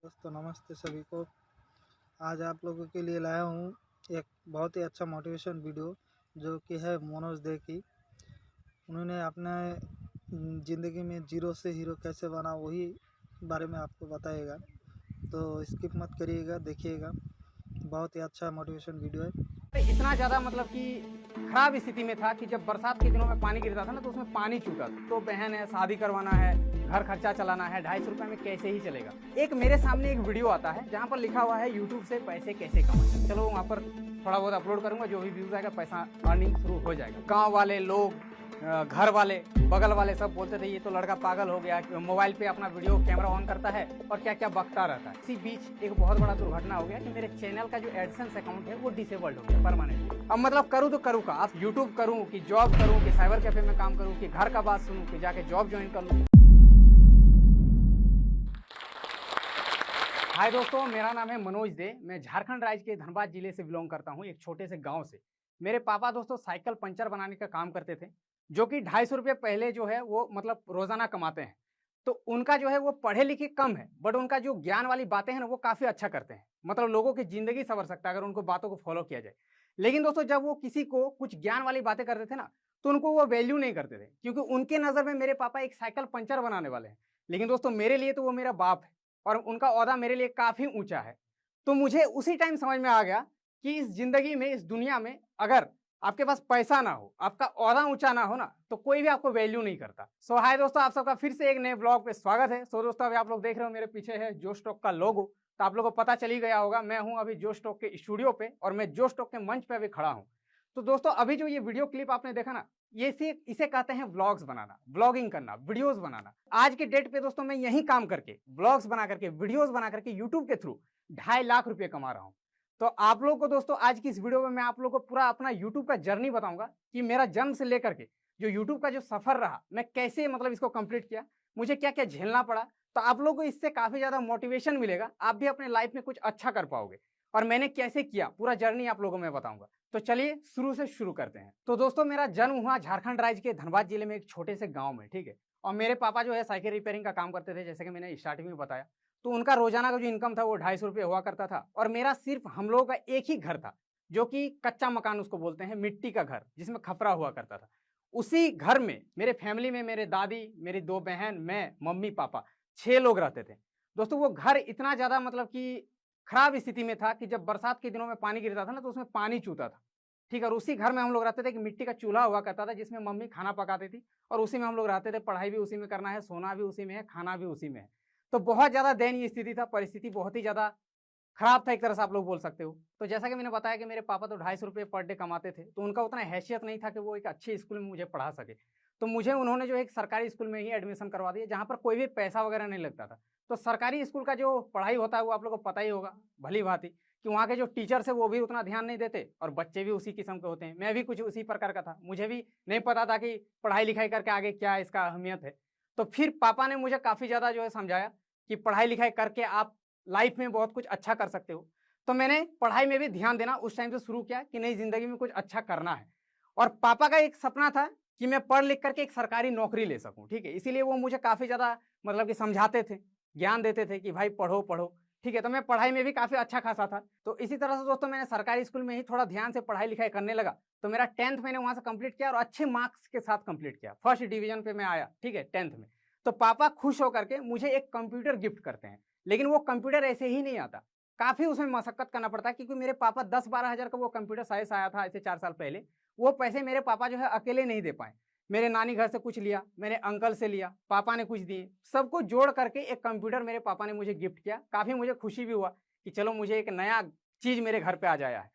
दोस्तों नमस्ते सभी को। आज आप लोगों के लिए लाया हूँ एक बहुत ही अच्छा मोटिवेशन वीडियो जो कि है मनोज दे की। उन्होंने अपने ज़िंदगी में जीरो से हीरो कैसे बना वही बारे में आपको बताएगा, तो स्किप मत करिएगा, देखिएगा। बहुत ही अच्छा मोटिवेशन वीडियो है। इतना ज़्यादा मतलब कि खराब स्थिति में था कि जब बरसात के दिनों में पानी गिरता था ना तो उसमें पानी छूटा था। तो बहन है, शादी करवाना है, घर खर्चा चलाना है, 250 रुपये में कैसे ही चलेगा। एक मेरे सामने एक वीडियो आता है जहाँ पर लिखा हुआ है यूट्यूब से पैसे कैसे कमाएं। चलो वहाँ पर थोड़ा बहुत अपलोड करूँगा, जो भी व्यूज़ आएगा पैसा अर्निंग शुरू हो जाएगा। गाँव वाले लोग, घर वाले, बगल वाले सब बोलते थे ये तो लड़का पागल हो गया, मोबाइल पे अपना वीडियो कैमरा ऑन करता है और क्या क्या बकता रहता है। इसी बीच एक बहुत बड़ा दुर्घटना हो गया कि मेरे चैनल का जो एडसेंस अकाउंट है वो डिसेबल्ड हो गया परमानेंट। अब मतलब करूँ तो करूँ का, आप यूट्यूब करूँ कि जॉब करूँ कि साइबर कैफे में काम करूँ कि घर का बात सुनूँ कि जाके जॉब ज्वाइन कर लूँ। हाय दोस्तों, मेरा नाम है मनोज दे। मैं झारखंड राज्य के धनबाद जिले से बिलोंग करता हूँ, एक छोटे से गांव से। मेरे पापा दोस्तों साइकिल पंचर बनाने का काम करते थे, जो कि 250 रुपये पहले जो है वो मतलब रोजाना कमाते हैं। तो उनका जो है वो पढ़े लिखे कम है, बट उनका जो ज्ञान वाली बातें हैं ना वो काफ़ी अच्छा करते हैं। मतलब लोगों की ज़िंदगी संवर सकता है अगर उनको बातों को फॉलो किया जाए। लेकिन दोस्तों जब वो किसी को कुछ ज्ञान वाली बातें करते थे ना तो उनको वो वैल्यू नहीं करते थे, क्योंकि उनके नज़र में मेरे पापा एक साइकिल पंचर बनाने वाले हैं। लेकिन दोस्तों मेरे लिए तो वो मेरा बाप है और उनका ओहदा मेरे लिए काफ़ी ऊंचा है। तो मुझे उसी टाइम समझ में आ गया कि इस ज़िंदगी में, इस दुनिया में अगर आपके पास पैसा ना हो, आपका ओहदा ऊंचा ना हो ना, तो कोई भी आपको वैल्यू नहीं करता। सो हाय दोस्तों, आप सबका फिर से एक नए ब्लॉग पे स्वागत है। सो दोस्तों अभी आप लोग देख रहे हो मेरे पीछे है जो स्टॉक का लोगो, तो आप लोगों को पता चल ही गया होगा मैं हूं अभी जो स्टॉक के स्टूडियो पे और मैं जो स्टॉक के मंच पे अभी खड़ा हूं। तो दोस्तों अभी जो ये वीडियो क्लिप आपने देखा ना, ये इसे कहते हैं व्लॉग्स बनाना, ब्लॉगिंग करना, वीडियोस बनाना। आज के डेट पे दोस्तों मैं यही काम करके, ब्लॉग्स बना करके, वीडियोस बना करके यूट्यूब के थ्रू 2.5 लाख रुपए कमा रहा हूं। तो आप लोगों को दोस्तों आज की इस वीडियो में मैं आप लोगों को पूरा अपना यूट्यूब का जर्नी बताऊंगा कि मेरा जन्म से लेकर के जो यूट्यूब का जो सफर रहा, मैं कैसे मतलब इसको कंप्लीट किया, मुझे क्या क्या झेलना पड़ा। तो आप लोगों को इससे काफी ज्यादा मोटिवेशन मिलेगा, आप भी अपने लाइफ में कुछ अच्छा कर पाओगे। और मैंने कैसे किया पूरा जर्नी आप लोगों को मैं बताऊंगा। तो चलिए शुरू से शुरू करते हैं। तो दोस्तों मेरा जन्म हुआ झारखंड राज्य के धनबाद जिले में एक छोटे से गांव में, ठीक है। और मेरे पापा जो है साइकिल रिपेयरिंग का काम करते थे, जैसे कि मैंने स्टार्टिंग में बताया। तो उनका रोजाना का जो इनकम था वो 250 रुपये हुआ करता था। और मेरा सिर्फ हम लोगों का एक ही घर था, जो कि कच्चा मकान उसको बोलते हैं, मिट्टी का घर जिसमें खपरा हुआ करता था। उसी घर में मेरे फैमिली में मेरे दादी, मेरी 2 बहन, मैं, मम्मी, पापा, 6 लोग रहते थे। दोस्तों वो घर इतना ज्यादा मतलब कि खराब स्थिति में था कि जब बरसात के दिनों में पानी गिरता था ना तो उसमें पानी चूता था, ठीक है। और उसी घर में हम लोग रहते थे कि मिट्टी का चूल्हा हुआ करता था जिसमें मम्मी खाना पकाती थी और उसी में हम लोग रहते थे। पढ़ाई भी उसी में करना है, सोना भी उसी में है, खाना भी उसी में है। तो बहुत ज़्यादा दयनीय स्थिति था, परिस्थिति बहुत ही ज़्यादा खराब था एक तरह से आप लोग बोल सकते हो। तो जैसा कि मैंने बताया कि मेरे पापा तो 250 रुपये पर डे कमाते थे, तो उनका उतना हैसियत नहीं था कि वो एक अच्छे स्कूल में मुझे पढ़ा सके। तो मुझे उन्होंने जो एक सरकारी स्कूल में ही एडमिशन करवा दिया, जहाँ पर कोई भी पैसा वगैरह नहीं लगता था। तो सरकारी स्कूल का जो पढ़ाई होता है वो आप लोगों को पता ही होगा भली भांति, कि वहाँ के जो टीचर्स है वो भी उतना ध्यान नहीं देते और बच्चे भी उसी किस्म के होते हैं। मैं भी कुछ उसी प्रकार का था, मुझे भी नहीं पता था कि पढ़ाई लिखाई करके आगे क्या इसका अहमियत है। तो फिर पापा ने मुझे काफ़ी ज़्यादा जो है समझाया कि पढ़ाई लिखाई करके आप लाइफ में बहुत कुछ अच्छा कर सकते हो। तो मैंने पढ़ाई में भी ध्यान देना उस टाइम से शुरू किया कि नई जिंदगी में कुछ अच्छा करना है। और पापा का एक सपना था कि मैं पढ़ लिख करके एक सरकारी नौकरी ले सकूं, ठीक है। इसीलिए वो मुझे काफ़ी ज़्यादा मतलब कि समझाते थे, ज्ञान देते थे कि भाई पढ़ो पढ़ो, ठीक है। तो मैं पढ़ाई में भी काफ़ी अच्छा खासा था। तो इसी तरह से दोस्तों मैंने सरकारी स्कूल में ही थोड़ा ध्यान से पढ़ाई लिखाई करने लगा। तो मेरा 10th मैंने वहाँ से कंप्लीट किया और अच्छे मार्क्स के साथ कंप्लीट किया, फर्स्ट डिवीजन पे मैं आया, ठीक है, 10th में। तो पापा खुश होकर के मुझे एक कंप्यूटर गिफ्ट करते हैं। लेकिन वो कंप्यूटर ऐसे ही नहीं आता, काफ़ी उसमें मशक्कत करना पड़ता है, क्योंकि मेरे पापा 10-12 हज़ार का वो कंप्यूटर साइज आया था ऐसे 4 साल पहले। वो पैसे मेरे पापा जो है अकेले नहीं दे पाए। मेरे नानी घर से कुछ लिया, मेरे अंकल से लिया, पापा ने कुछ दिए, सबको जोड़ करके एक कंप्यूटर मेरे पापा ने मुझे गिफ्ट किया। काफ़ी मुझे खुशी भी हुआ कि चलो मुझे एक नया चीज़ मेरे घर पे आ जाया है।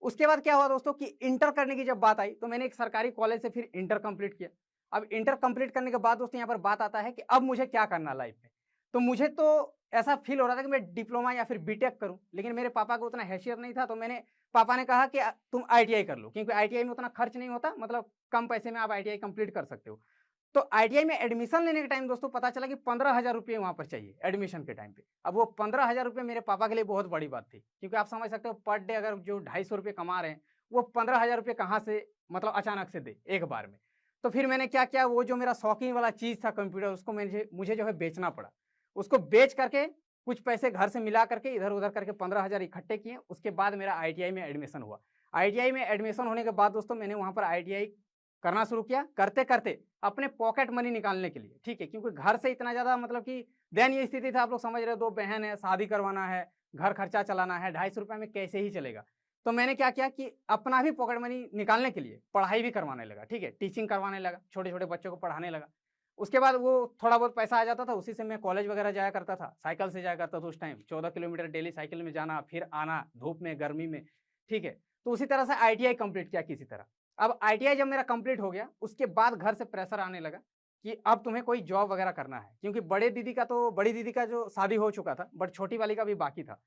उसके बाद क्या हुआ दोस्तों कि इंटर करने की जब बात आई तो मैंने एक सरकारी कॉलेज से फिर इंटर कंप्लीट किया। अब इंटर कंप्लीट करने के बाद दोस्तों यहाँ पर बात आता है कि अब मुझे क्या करना लाइफ में। तो मुझे तो ऐसा फील हो रहा था कि मैं डिप्लोमा या फिर बीटेक करूं, लेकिन मेरे पापा को उतना हैसियत नहीं था। तो मैंने, पापा ने कहा कि तुम आईटीआई कर लो, क्योंकि आईटीआई में उतना खर्च नहीं होता, मतलब कम पैसे में आप आईटीआई कंप्लीट कर सकते हो। तो आईटीआई में एडमिशन लेने के टाइम दोस्तों पता चला कि 15,000 रुपये वहाँ पर चाहिए एडमिशन के टाइम पे। अब वो 15,000 रुपये मेरे पापा के लिए बहुत बड़ी बात थी, क्योंकि आप समझ सकते हो पर डे अगर जो 250 रुपये कमा रहे हैं, वो 15,000 रुपये कहाँ से मतलब अचानक से दे एक बार में। तो फिर मैंने क्या किया, वो जो मेरा शौकीन वाला चीज़ था कंप्यूटर, उसको मुझे जो है बेचना पड़ा। उसको बेच करके कुछ पैसे घर से मिला करके इधर उधर करके 15,000 इकट्ठे किए। उसके बाद मेरा ITI में एडमिशन हुआ। ITI में एडमिशन होने के बाद दोस्तों मैंने वहाँ पर ITI करना शुरू किया। करते करते अपने पॉकेट मनी निकालने के लिए, ठीक है, क्योंकि घर से इतना ज़्यादा मतलब कि दयनीय स्थिति था, आप लोग समझ रहे हो, 2 बहन है, शादी करवाना है, घर खर्चा चलाना है, 250 रुपये में कैसे ही चलेगा। तो मैंने क्या किया कि अपना भी पॉकेट मनी निकालने के लिए पढ़ाई भी करवाने लगा, ठीक है, टीचिंग करवाने लगा, छोटे छोटे बच्चों को पढ़ाने लगा। उसके बाद वो थोड़ा बहुत पैसा आ जाता था, उसी से मैं कॉलेज वगैरह जाया करता था, साइकिल से जाया करता था। उस टाइम 14 किलोमीटर डेली साइकिल में जाना, फिर आना धूप में गर्मी में, ठीक है। तो उसी तरह से ITI कंप्लीट किया किसी तरह। अब ITI जब मेरा कंप्लीट हो गया, उसके बाद घर से प्रेशर आने लगा कि अब तुम्हें कोई जॉब वगैरह करना है, क्योंकि बड़ी दीदी का जो शादी हो चुका था, बट छोटी वाली का भी बाकी था।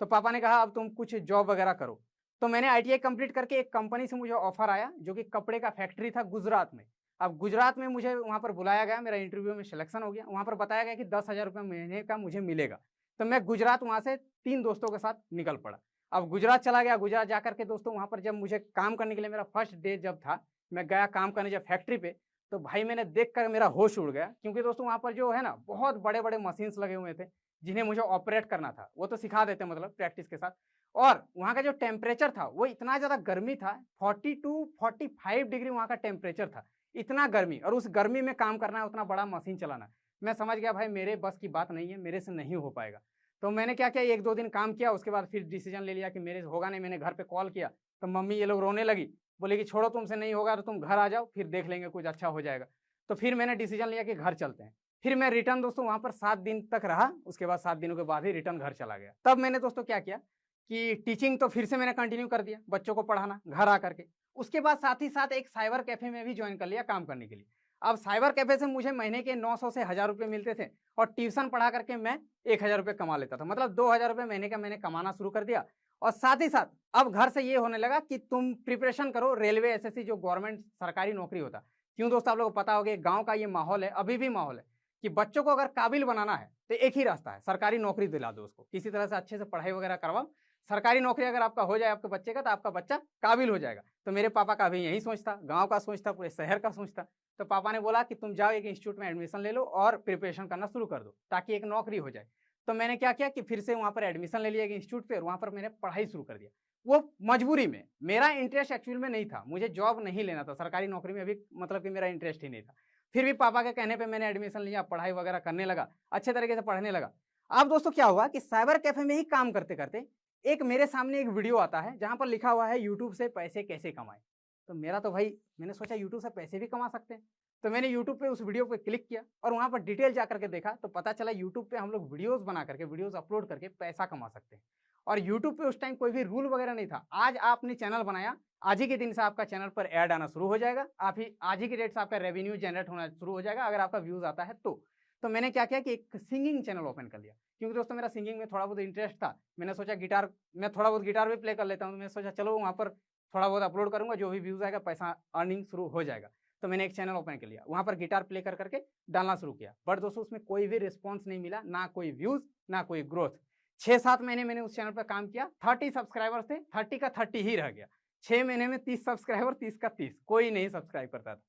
तो पापा ने कहा अब तुम कुछ जॉब वगैरह करो। तो मैंने ITI कंप्लीट करके एक कंपनी से मुझे ऑफर आया, जो कि कपड़े का फैक्ट्री था गुजरात में। अब गुजरात में मुझे वहाँ पर बुलाया गया, मेरा इंटरव्यू में सिलेक्शन हो गया। वहाँ पर बताया गया कि 10,000 रुपये महीने का मुझे मिलेगा। तो मैं गुजरात वहाँ से 3 दोस्तों के साथ निकल पड़ा। अब गुजरात चला गया। गुजरात जाकर के दोस्तों वहाँ पर जब मुझे काम करने के लिए, मेरा फर्स्ट डे जब था, मैं गया काम करने जब फैक्ट्री पे, तो भाई मैंने देख कर मेरा होश उड़ गया, क्योंकि दोस्तों वहाँ पर जो है ना, बहुत बड़े बड़े मशीन्स लगे हुए थे जिन्हें मुझे ऑपरेट करना था। वो तो सिखा देते मतलब प्रैक्टिस के साथ। और वहाँ का जो टेम्परेचर था वो इतना ज़्यादा गर्मी था, 42-45 डिग्री वहाँ का टेम्परेचर था, इतना गर्मी। और उस गर्मी में काम करना है, उतना बड़ा मशीन चलाना है। मैं समझ गया भाई मेरे बस की बात नहीं है, मेरे से नहीं हो पाएगा। तो मैंने क्या किया, 1-2 दिन काम किया, उसके बाद फिर डिसीजन ले लिया कि मेरे से होगा नहीं। मैंने घर पे कॉल किया तो मम्मी ये लोग रोने लगी, बोले कि छोड़ो तुमसे नहीं होगा तो तुम घर आ जाओ, फिर देख लेंगे, कुछ अच्छा हो जाएगा। तो फिर मैंने डिसीजन लिया कि घर चलते हैं। फिर मैं रिटर्न दोस्तों वहाँ पर 7 दिन तक रहा। उसके बाद 7 दिनों के बाद ही रिटर्न घर चला गया। तब मैंने दोस्तों क्या किया कि टीचिंग तो फिर से मैंने कंटिन्यू कर दिया, बच्चों को पढ़ाना घर आकर के। उसके बाद साथ ही साथ एक साइबर कैफे में भी ज्वाइन कर लिया काम करने के लिए। अब साइबर कैफे से मुझे महीने के 900 से 1,000 रुपये मिलते थे, और ट्यूशन पढ़ा करके मैं 1,000 रुपये कमा लेता था। मतलब 2,000 रुपये महीने का मैंने कमाना शुरू कर दिया। और साथ ही साथ अब घर से ये होने लगा कि तुम प्रिपरेशन करो रेलवे SSC, जो गवर्नमेंट सरकारी नौकरी होता। क्यों दोस्तों, आप लोगों को पता होगा गांव का ये माहौल है, अभी भी माहौल है कि बच्चों को अगर काबिल बनाना है तो एक ही रास्ता है, सरकारी नौकरी दिला दो उसको, किसी तरह से अच्छे से पढ़ाई वगैरह करवाओ। सरकारी नौकरी अगर आपका हो जाए आपके बच्चे का, तो आपका बच्चा काबिल हो जाएगा। तो मेरे पापा का भी यही सोच था, गाँव का सोच था, पूरे शहर का सोच था। तो पापा ने बोला कि तुम जाओ एक इंस्टीट्यूट में एडमिशन ले लो और प्रिपरेशन करना शुरू कर दो, ताकि एक नौकरी हो जाए। तो मैंने क्या किया कि फिर से वहाँ पर एडमिशन ले लिया एक इंस्टीट्यूट पे, और वहाँ पर मैंने पढ़ाई शुरू कर दिया। वो मजबूरी में, मेरा इंटरेस्ट एक्चुअल में नहीं था, मुझे जॉब नहीं लेना था, सरकारी नौकरी में अभी मतलब कि मेरा इंटरेस्ट ही नहीं था। फिर भी पापा के कहने पे मैंने एडमिशन लिया, पढ़ाई वगैरह करने लगा, अच्छे तरीके से पढ़ने लगा। अब दोस्तों क्या हुआ कि साइबर कैफे में ही काम करते करते एक मेरे सामने एक वीडियो आता है जहाँ पर लिखा हुआ है यूट्यूब से पैसे कैसे कमाएं। तो मेरा तो भाई, मैंने सोचा यूट्यूब से पैसे भी कमा सकते हैं। तो मैंने यूट्यूब पे उस वीडियो पे क्लिक किया और वहाँ पर डिटेल जा करके देखा, तो पता चला यूट्यूब पे हम लोग वीडियोस बना करके, वीडियोस अपलोड करके पैसा कमा सकते हैं। और यूट्यूब पे उस टाइम कोई भी रूल वगैरह नहीं था। आज आपने चैनल बनाया, आज ही के दिन से आपका चैनल पर ऐड आना शुरू हो जाएगा, आज ही के डेट से आपका रेवेन्यू जनरेट होना शुरू हो जाएगा, अगर आपका व्यूज आता है तो। तो मैंने क्या किया कि एक सिंगिंग चैनल ओपन कर लिया, क्योंकि दोस्तों मेरा सिंगिंग में थोड़ा बहुत इंटरेस्ट था। मैंने सोचा मैं थोड़ा बहुत गिटार भी प्ले कर लेता हूँ, तो मैंने सोचा चलो वहाँ पर थोड़ा बहुत अपलोड करूँगा, जो भी व्यूज़ आएगा पैसा अर्निंग शुरू हो जाएगा। तो मैंने एक चैनल ओपन कर लिया, वहाँ पर गिटार प्ले कर करके डालना शुरू किया। बट दोस्तों उसमें कोई भी रिस्पॉन्स नहीं मिला, ना कोई व्यूज़ ना कोई ग्रोथ। 6-7 महीने मैंने उस चैनल पर काम किया, 30 सब्सक्राइबर थे, 30 का 30 ही रह गया। 6 महीने में 30 सब्सक्राइबर, 30 का 30, कोई नहीं सब्सक्राइब करता था।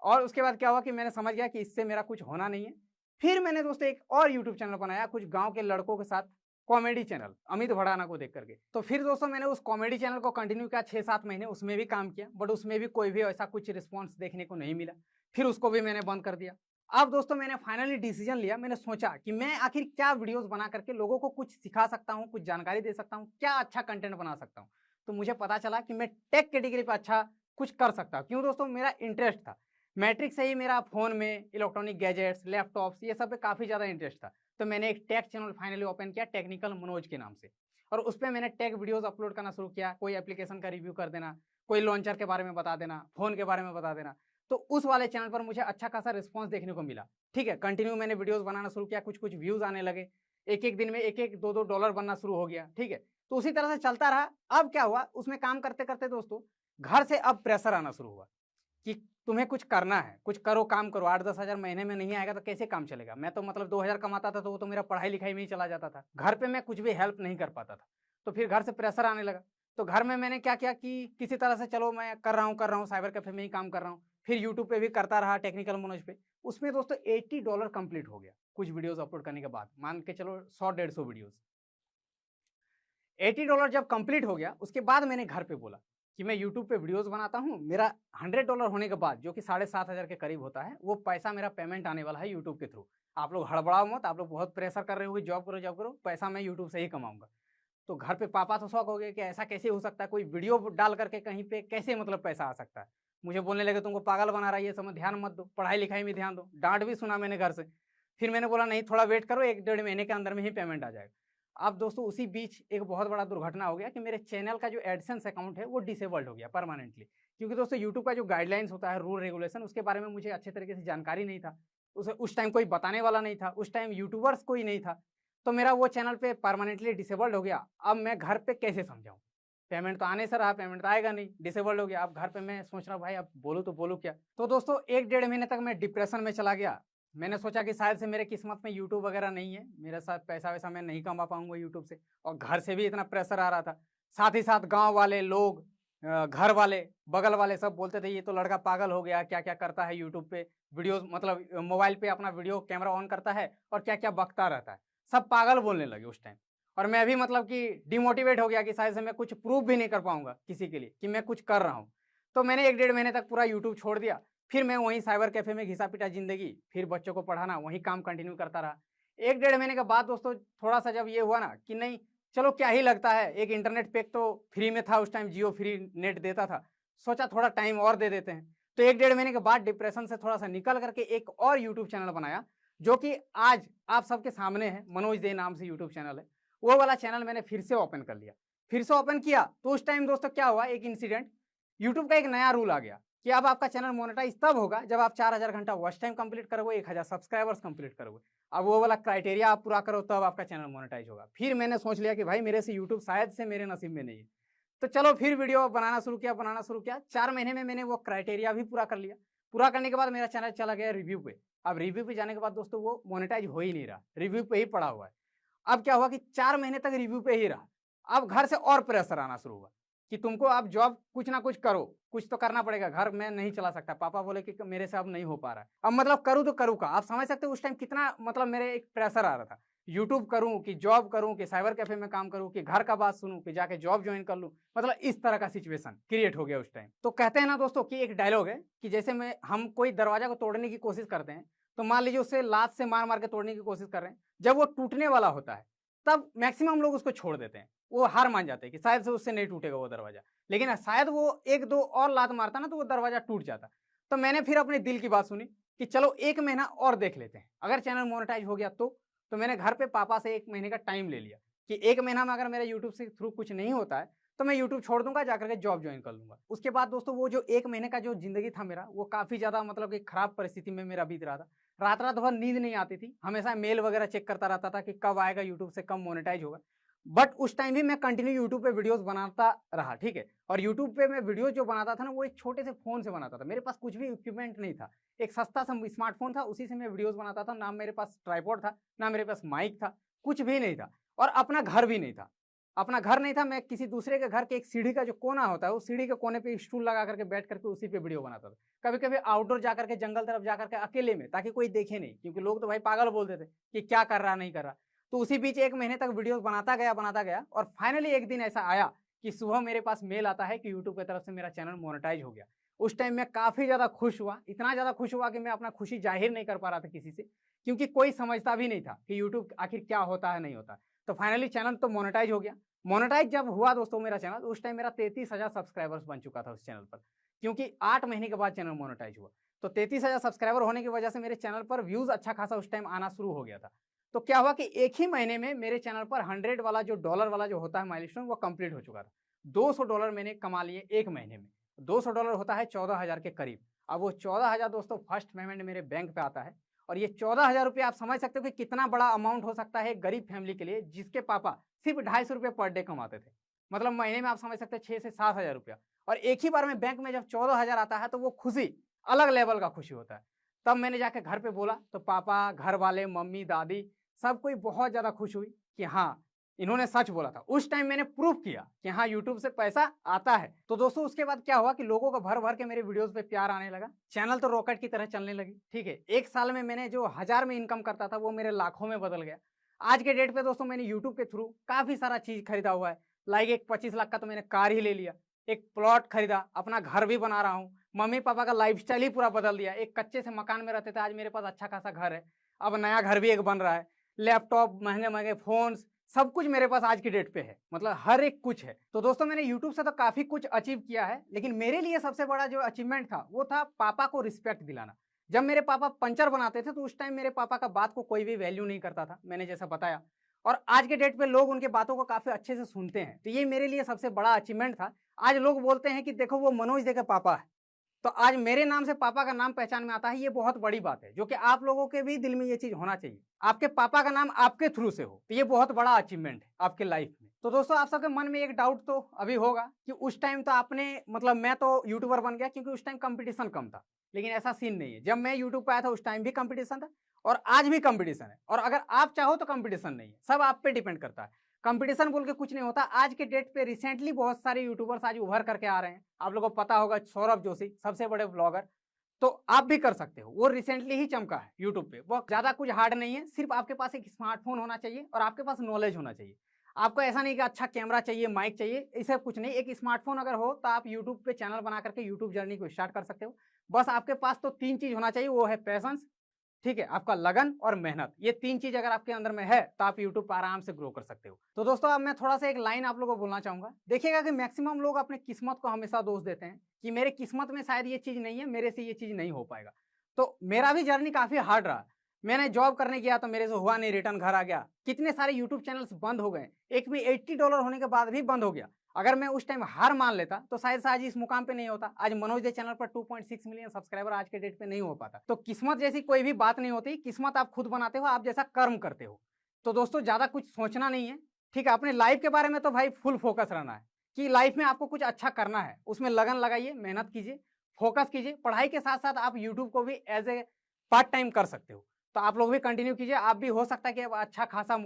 और उसके बाद क्या हुआ कि मैंने समझ गया कि इससे मेरा कुछ होना नहीं है। फिर मैंने दोस्तों एक और यूट्यूब चैनल बनाया, कुछ गांव के लड़कों के साथ, कॉमेडी चैनल, अमित भड़ाना को देख करके। तो फिर दोस्तों मैंने उस कॉमेडी चैनल को कंटिन्यू किया 6-7 महीने, उसमें भी काम किया, बट उसमें भी कोई भी ऐसा कुछ रिस्पॉन्स देखने को नहीं मिला। फिर उसको भी मैंने बंद कर दिया। अब दोस्तों मैंने फाइनली डिसीजन लिया, मैंने सोचा कि मैं आखिर क्या वीडियोस बना करके लोगों को कुछ सिखा सकता हूँ, कुछ जानकारी दे सकता हूँ, क्या अच्छा कंटेंट बना सकता हूँ। तो मुझे पता चला कि मैं टेक कैटेगरी पर अच्छा कुछ कर सकता हूँ। क्यों दोस्तों, मेरा इंटरेस्ट था, मैट्रिक से ही मेरा फोन में इलेक्ट्रॉनिक गैजेट्स, लैपटॉप्स, ये सब पे काफ़ी ज़्यादा इंटरेस्ट था। तो मैंने एक टेक चैनल फाइनली ओपन किया, टेक्निकल मनोज के नाम से, और उस पर मैंने टेक वीडियोस अपलोड करना शुरू किया। कोई एप्लीकेशन का रिव्यू कर देना, कोई लॉन्चर के बारे में बता देना, फ़ोन के बारे में बता देना। तो उस वाले चैनल पर मुझे अच्छा खासा रिस्पॉन्स देखने को मिला। ठीक है, कंटिन्यू मैंने वीडियोस बनाना शुरू किया, कुछ कुछ व्यूज़ आने लगे, एक एक दिन में 1-1, 2-2 डॉलर बनना शुरू हो गया। ठीक है, तो उसी तरह से चलता रहा। अब क्या हुआ, उसमें काम करते करते दोस्तों घर से अब प्रेशर आना शुरू हुआ कि तुम्हें कुछ करना है, कुछ करो, काम करो। 8-10 हज़ार महीने में नहीं आएगा तो कैसे काम चलेगा। मैं तो मतलब 2,000 कमाता था, तो वो तो मेरा पढ़ाई लिखाई में ही चला जाता था, घर पे मैं कुछ भी हेल्प नहीं कर पाता था। तो फिर घर से प्रेशर आने लगा। तो घर में मैंने क्या किया कि किसी तरह से चलो मैं कर रहा हूँ, साइबर कैफे में ही काम कर रहा हूँ। फिर यूट्यूब पे भी करता रहा, टेक्निकल मनोज पे। उसमें दोस्तों $80 कंप्लीट हो गया कुछ वीडियोस अपलोड करने के बाद, मान के चलो 100-150 वीडियोस। $80 जब कंप्लीट हो गया उसके बाद मैंने घर पे बोला कि मैं यूट्यूब पे वीडियोस बनाता हूँ, मेरा $100 होने के बाद जो कि 7,500 के करीब होता है, वो पैसा मेरा पेमेंट आने वाला है यूट्यूब के थ्रू। आप लोग हड़बड़ाओ मत, आप लोग बहुत प्रेशर कर रहे हो कि जॉब करो, पैसा मैं यूट्यूब से ही कमाऊंगा। तो घर पे पापा तो शौक हो गए कि ऐसा कैसे हो सकता है, कोई वीडियो डाल करके कहीं पे कैसे मतलब पैसा आ सकता है। मुझे बोलने लगे तुमको पागल बना रहा है, ये सब ध्यान मत दो, पढ़ाई लिखाई में ध्यान दो। डांट भी सुना मैंने घर से। फिर मैंने बोला नहीं, थोड़ा वेट करो, 1-1.5 महीने के अंदर में ही पेमेंट आ जाएगा। अब दोस्तों उसी बीच एक बहुत बड़ा दुर्घटना हो गया कि मेरे चैनल का जो एडसेंस अकाउंट है वो डिसेबल्ड हो गया परमानेंटली। क्योंकि दोस्तों यूट्यूब का जो गाइडलाइंस होता है, रूल रेगुलेशन, उसके बारे में मुझे अच्छे तरीके से जानकारी नहीं था। उस टाइम कोई बताने वाला नहीं था, उस टाइम यूट्यूबर्स कोई नहीं था। तो मेरा वो चैनल पे परमानेंटली डिसेबल्ड हो गया। अब मैं घर पे कैसे समझाऊं? पेमेंट तो आने से रहा, पेमेंट तो आएगा नहीं, डिसेबल्ड हो गया। अब घर पे मैं सोच रहा हूँ भाई अब बोलूँ तो बोलूँ क्या। तो दोस्तों 1-1.5 महीने तक मैं डिप्रेशन में चला गया। मैंने सोचा कि शायद से मेरे किस्मत में यूट्यूब वगैरह नहीं है, मेरे साथ पैसा वैसा मैं नहीं कमा पाऊंगा यूट्यूब से। और घर से भी इतना प्रेशर आ रहा था, साथ ही साथ गाँव वाले लोग, घर वाले, बगल वाले सब बोलते थे ये तो लड़का पागल हो गया, क्या क्या करता है यूट्यूब पे वीडियो, मतलब मोबाइल पे अपना वीडियो कैमरा ऑन करता है और क्या क्या बकता रहता है। सब पागल बोलने लगे उस टाइम। और मैं भी मतलब कि डिमोटिवेट हो गया कि शायद से मैं कुछ प्रूव भी नहीं कर पाऊंगा किसी के लिए कि मैं कुछ कर रहा हूँ। तो मैंने 1-1.5 महीने तक पूरा यूट्यूब छोड़ दिया। फिर मैं वहीं साइबर कैफे में घिसा पिटा जिंदगी, फिर बच्चों को पढ़ाना, वहीं काम कंटिन्यू करता रहा। 1-1.5 महीने के बाद दोस्तों थोड़ा सा जब ये हुआ ना कि नहीं चलो क्या ही लगता है, एक इंटरनेट पैक तो फ्री में था उस टाइम, जियो फ्री नेट देता था, सोचा थोड़ा टाइम और दे देते हैं। तो 1-1.5 महीने के बाद डिप्रेशन से थोड़ा सा निकल करके एक और यूट्यूब चैनल बनाया, जो कि आज आप सबके सामने है, मनोज दे नाम से यूट्यूब चैनल है। वो वाला चैनल मैंने फिर से ओपन कर लिया। फिर से ओपन किया तो उस टाइम दोस्तों क्या हुआ, एक इंसिडेंट, यूट्यूब का एक नया रूल आ गया कि अब आपका चैनल मोनेटाइज तब होगा जब आप 4,000 घंटा वॉच टाइम कंप्लीट करोगे, 1,000 सब्सक्राइबर्स कंप्लीट करोगे। अब वो वाला क्राइटेरिया आप पूरा करो तब आपका चैनल मोनेटाइज होगा। फिर मैंने सोच लिया कि भाई मेरे से यूट्यूब शायद से मेरे नसीब में नहीं है। तो चलो फिर वीडियो बनाना शुरू किया। 4 महीने में मैंने वो क्राइटेरिया भी पूरा कर लिया। पूरा करने के बाद मेरा चैनल चला गया रिव्यू पे। अब रिव्यू पे जाने के बाद दोस्तों वो मोनेटाइज हो ही नहीं रहा, रिव्यू पे ही पड़ा हुआ है। अब क्या हुआ कि 4 महीने तक रिव्यू पे ही रहा। अब घर से और प्रेशर आना शुरू हुआ कि तुमको अब जॉब कुछ ना कुछ करो, कुछ तो करना पड़ेगा, घर में नहीं चला सकता। पापा बोले कि मेरे से अब नहीं हो पा रहा है। अब मतलब करूँ तो करूँ का, आप समझ सकते हो उस टाइम कितना मतलब मेरे एक प्रेशर आ रहा था। यूट्यूब करूँ कि जॉब करूँ कि साइबर कैफे में काम करूँ कि घर का बात सुनूं कि जाके जॉब ज्वाइन कर लूँ, मतलब इस तरह का सिचुएशन क्रिएट हो गया उस टाइम। तो कहते हैं ना दोस्तों कि एक डायलॉग है कि जैसे हम कोई दरवाजा को तोड़ने की कोशिश करते हैं, तो मान लीजिए उसे लात से मार मार के तोड़ने की कोशिश कर रहे हैं, जब वो टूटने वाला होता है तब मैक्सिमम लोग उसको छोड़ देते हैं, वो हार मान जाते हैं कि शायद से उससे नहीं टूटेगा वो दरवाजा। लेकिन शायद वो 1-2 और लात मारता ना तो वो दरवाजा टूट जाता। तो मैंने फिर अपने दिल की बात सुनी कि चलो 1 महीना और देख लेते हैं, अगर चैनल मोनेटाइज हो गया तो मैंने घर पे पापा से 1 महीने का टाइम ले लिया कि 1 महीना में अगर मेरा यूट्यूब से थ्रू कुछ नहीं होता है तो मैं यूट्यूब छोड़ दूंगा, जाकर के जॉब ज्वाइन कर लूंगा। उसके बाद दोस्तों वो जो 1 महीने का जो जिंदगी था मेरा, वो काफी ज्यादा मतलब कि खराब परिस्थिति में मेरा बीत रहा था। रात रात भर नींद नहीं आती थी, हमेशा मेल वगैरह चेक करता रहता था कि कब आएगा यूट्यूब से, कब मोनेटाइज होगा। बट उस टाइम भी मैं कंटिन्यू यूट्यूब पे वीडियोस बनाता रहा, ठीक है। और यूट्यूब पे मैं वीडियो जो बनाता था ना वो एक छोटे से फोन से बनाता था, मेरे पास कुछ भी इक्विपमेंट नहीं था, एक सस्ता सा स्मार्टफोन था, उसी से मैं वीडियोस बनाता था। ना मेरे पास ट्राइपॉड था, ना मेरे पास माइक था, कुछ भी नहीं था। और अपना घर भी नहीं था, अपना घर नहीं था। मैं किसी दूसरे के घर के एक सीढ़ी का जो कोना होता है, उस सीढ़ी के कोने पे स्टूल लगा करके बैठ करके उसी पे वीडियो बनाता था। कभी कभी आउटडोर जाकर के, जंगल तरफ जाकर के अकेले में, ताकि कोई देखे नहीं, क्योंकि लोग तो भाई पागल बोलते थे कि क्या कर रहा नहीं कर रहा। तो उसी बीच 1 महीने तक वीडियोस बनाता गया और फाइनली एक दिन ऐसा आया कि सुबह मेरे पास मेल आता है कि यूट्यूब की तरफ से मेरा चैनल मोनेटाइज हो गया। उस टाइम मैं काफी ज्यादा खुश हुआ, इतना ज्यादा खुश हुआ कि मैं अपना खुशी जाहिर नहीं कर पा रहा था किसी से, क्योंकि कोई समझता भी नहीं था कि यूट्यूब आखिर क्या होता है, नहीं होता। तो फाइनली चैनल तो मोनेटाइज हो गया। मोनेटाइज जब हुआ दोस्तों मेरा चैनल, उस टाइम मेरा 33,000 सब्सक्राइबर्स बन चुका था उस चैनल पर, क्योंकि 8 महीने के बाद चैनल मोनेटाइज हुआ। तो 33,000 सब्सक्राइबर होने की वजह से मेरे चैनल पर व्यूज अच्छा खासा उस टाइम आना शुरू हो गया था। तो क्या हुआ कि एक ही महीने में मेरे चैनल पर 100 वाला जो डॉलर वाला जो होता है माइलस्टोन, वो कंप्लीट हो चुका था। $200 मैंने कमा लिए 1 महीने में। $200 होता है 14,000 के करीब। अब वो 14,000 दोस्तों फर्स्ट पेमेंट मेरे बैंक पे आता है। और ये 14,000 रुपये आप समझ सकते हो कि कितना बड़ा अमाउंट हो सकता है एक गरीब फैमिली के लिए, जिसके पापा सिर्फ 250 रुपये पर डे कमाते थे। मतलब महीने में आप समझ सकते हैं 6 से 7,000 रुपया। और एक ही बार में बैंक में जब 14,000 आता है तो वो खुशी अलग लेवल का खुशी होता है। तब मैंने जाके घर पे बोला तो पापा, घर वाले, मम्मी, दादी, सब कोई बहुत ज्यादा खुश हुई कि हाँ इन्होंने सच बोला था। उस टाइम मैंने प्रूफ किया कि हाँ यूट्यूब से पैसा आता है। तो दोस्तों उसके बाद क्या हुआ कि लोगों का भर भर के मेरे वीडियोस पे प्यार आने लगा, चैनल तो रॉकेट की तरह चलने लगी। ठीक है, 1 साल में मैंने जो 1000 में इनकम करता था वो मेरे लाखों में बदल गया। आज के डेट पे दोस्तों मैंने यूट्यूब के थ्रू काफी सारा चीज खरीदा हुआ है। लाइक एक 25 लाख का तो मैंने कार ही ले लिया, एक प्लॉट खरीदा, अपना घर भी बना रहा हूँ, मम्मी पापा का लाइफस्टाइल ही पूरा बदल दिया। एक कच्चे से मकान में रहते थे, आज मेरे पास अच्छा खासा घर है, अब नया घर भी एक बन रहा है, लैपटॉप, महंगे महंगे फोन्स, सब कुछ मेरे पास आज की डेट पे है। मतलब हर एक कुछ है। तो दोस्तों मैंने यूट्यूब से तो काफी कुछ अचीव किया है, लेकिन मेरे लिए सबसे बड़ा जो अचीवमेंट था वो था पापा को रिस्पेक्ट दिलाना। जब मेरे पापा पंचर बनाते थे तो उस टाइम मेरे पापा का बात को कोई भी वैल्यू नहीं करता था, मैंने जैसा बताया, और आज के डेट पे लोग उनके बातों को काफी अच्छे से सुनते हैं। तो ये मेरे लिए सबसे बड़ा अचीवमेंट था। आज लोग बोलते हैं कि देखो वो मनोज दे के पापा है, तो आज मेरे नाम से पापा का नाम पहचान में आता है, ये बहुत बड़ी बात है, जो कि आप लोगों के भी दिल में ये चीज होना चाहिए, आपके पापा का नाम आपके थ्रू से हो। तो ये बहुत बड़ा अचीवमेंट है आपके लाइफ में। तो दोस्तों आप सबके मन में एक डाउट तो अभी होगा कि उस टाइम तो आपने मतलब मैं तो यूट्यूबर बन गया क्योंकि उस टाइम कंपटीशन कम था, लेकिन ऐसा सीन नहीं है। जब मैं यूट्यूब पे आया था उस टाइम भी कंपटीशन था और आज भी कंपटीशन है, और अगर आप चाहो तो कंपटीशन नहीं है, सब आप पे डिपेंड करता है। कंपटीशन बोल के कुछ नहीं होता। आज के डेट पे रिसेंटली बहुत सारे यूट्यूबर्स आज उभर करके आ रहे हैं, आप लोगों को पता होगा सौरभ जोशी सबसे बड़े ब्लॉगर, तो आप भी कर सकते हो। वो रिसेंटली ही चमका है यूट्यूब पे, वो ज्यादा कुछ हार्ड नहीं है, सिर्फ आपके पास एक स्मार्टफोन होना चाहिए और आपके पास नॉलेज होना चाहिए। आपको ऐसा नहीं कि अच्छा कैमरा चाहिए, माइक चाहिए, इसे कुछ नहीं, एक स्मार्टफोन अगर हो तो आप यूट्यूब पे चैनल बना करके यूट्यूब जर्नी को स्टार्ट कर सकते हो। बस आपके पास तो 3 चीज होना चाहिए, वो है पैशंस, ठीक है, आपका लगन और मेहनत। ये 3 चीज अगर आपके अंदर में है तो आप यूट्यूब पर आराम से ग्रो कर सकते हो। तो दोस्तों अब मैं थोड़ा सा एक लाइन आप लोगों को बोलना चाहूंगा। देखिएगा कि मैक्सिमम लोग अपने किस्मत को हमेशा दोष देते हैं कि मेरे किस्मत में शायद ये चीज नहीं है, मेरे से ये चीज नहीं हो पाएगा। तो मेरा भी जर्नी काफी हार्ड रहा। मैंने जॉब करने गया तो मेरे से हुआ नहीं, रिटर्न घर आ गया। कितने सारे यूट्यूब चैनल्स बंद हो गए, एक में $80 होने के बाद भी बंद हो गया। अगर मैं उस टाइम हार मान लेता तो शायद से आज इस मुकाम पे नहीं होता। आज मनोज दे चैनल पर 2.6 मिलियन सब्सक्राइबर आज के डेट पे नहीं हो पाता। तो किस्मत जैसी कोई भी बात नहीं होती, किस्मत आप खुद बनाते हो, आप जैसा कर्म करते हो। तो दोस्तों ज्यादा कुछ सोचना नहीं है, ठीक है। अपने लाइफ के बारे में तो भाई फुल फोकस रहना है कि लाइफ में आपको कुछ अच्छा करना है, उसमें लगन लगाइए, मेहनत कीजिए, फोकस कीजिए। पढ़ाई के साथ साथ आप यूट्यूब को भी एज ए पार्ट टाइम कर सकते हो, तो आप लोग भी कंटिन्यू कीजिए। आप भी हो सकता है कि अब अच्छा खासा